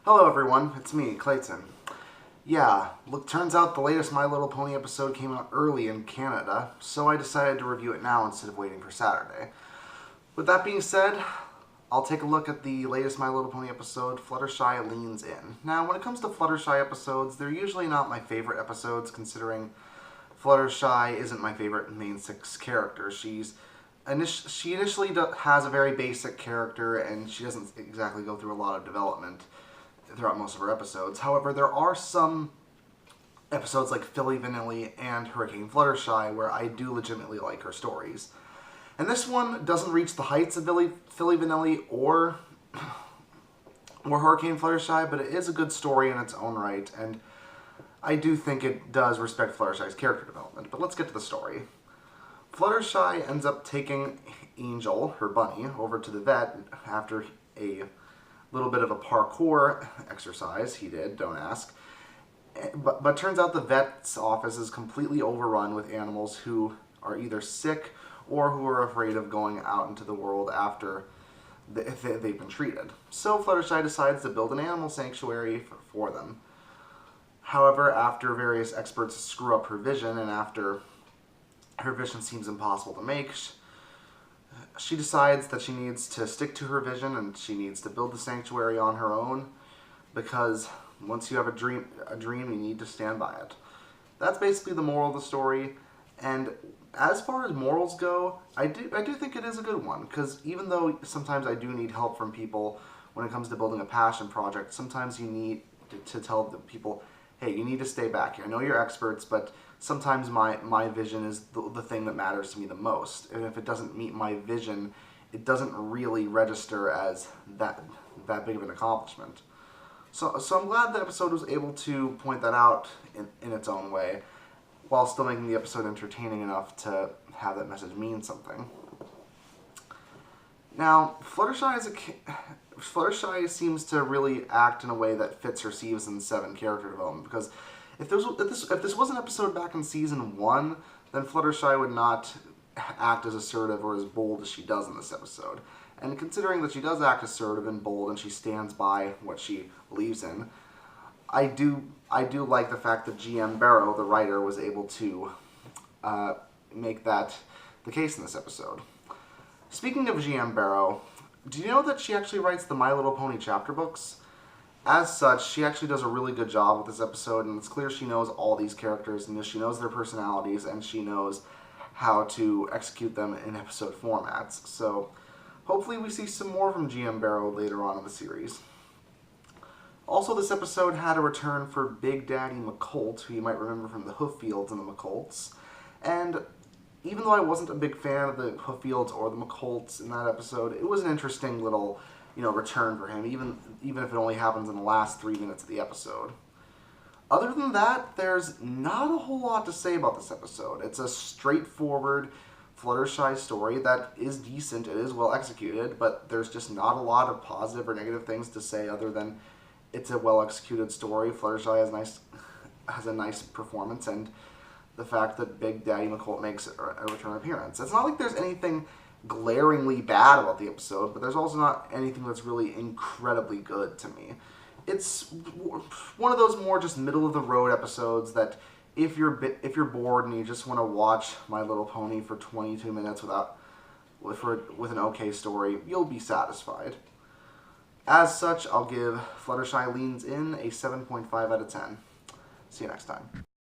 Hello everyone, it's me, Clayton. Yeah, look, turns out the latest My Little Pony episode came out early in Canada, so I decided to review it now instead of waiting for Saturday. With that being said, I'll take a look at the latest My Little Pony episode, Fluttershy Leans In. Now, when it comes to Fluttershy episodes, they're usually not my favorite episodes, considering Fluttershy isn't my favorite main six character. She initially has a very basic character, and she doesn't exactly go through a lot of development throughout most of her episodes. However, there are some episodes like Philly Vanilli and Hurricane Fluttershy where I do legitimately like her stories. And this one doesn't reach the heights of Philly Vanilli or Hurricane Fluttershy, but it is a good story in its own right, and I do think it does respect Fluttershy's character development. But let's get to the story. Fluttershy ends up taking Angel, her bunny, over to the vet after a little bit of a parkour exercise. He did, don't ask. But turns out the vet's office is completely overrun with animals who are either sick or who are afraid of going out into the world after they've been treated. So Fluttershy decides to build an animal sanctuary for them. However, after various experts screw up her vision and after her vision seems impossible to make, she decides that she needs to stick to her vision and she needs to build the sanctuary on her own, because once you have a dream you need to stand by it. That's basically the moral of the story. And as far as morals go, I do think it is a good one, because even though sometimes I do need help from people when it comes to building a passion project, sometimes you need to tell the people, hey, you need to stay back here. I know you're experts, but sometimes my vision is the thing that matters to me the most. And if it doesn't meet my vision, it doesn't really register as that big of an accomplishment. So I'm glad the episode was able to point that out in its own way, while still making the episode entertaining enough to have that message mean something. Now, Fluttershy seems to really act in a way that fits her Season 7 character development, because if this was an episode back in Season 1, then Fluttershy would not act as assertive or as bold as she does in this episode. And considering that she does act assertive and bold and she stands by what she believes in, I do like the fact that GM Barrow, the writer, was able to make that the case in this episode. Speaking of GM Barrow, do you know that she actually writes the My Little Pony chapter books? As such, she actually does a really good job with this episode, and it's clear she knows all these characters, and she knows their personalities, and she knows how to execute them in episode formats. So hopefully we see some more from GM Barrow later on in the series. Also, this episode had a return for Big Daddy McColt, who you might remember from the Hooffields and the McColts. And even though I wasn't a big fan of the Hooffields or the McColts in that episode, it was an interesting little, return for him, even if it only happens in the last 3 minutes of the episode. Other than that, there's not a whole lot to say about this episode. It's a straightforward Fluttershy story that is decent, it is well executed, but there's just not a lot of positive or negative things to say other than it's a well-executed story. Fluttershy has a nice performance, and the fact that Big Daddy McColt makes a return appearance. It's not like there's anything glaringly bad about the episode, but there's also not anything that's really incredibly good to me. It's one of those more just middle-of-the-road episodes that if you're bored and you just want to watch My Little Pony for 22 minutes with an okay story, you'll be satisfied. As such, I'll give Fluttershy Leans In a 7.5 out of 10. See you next time.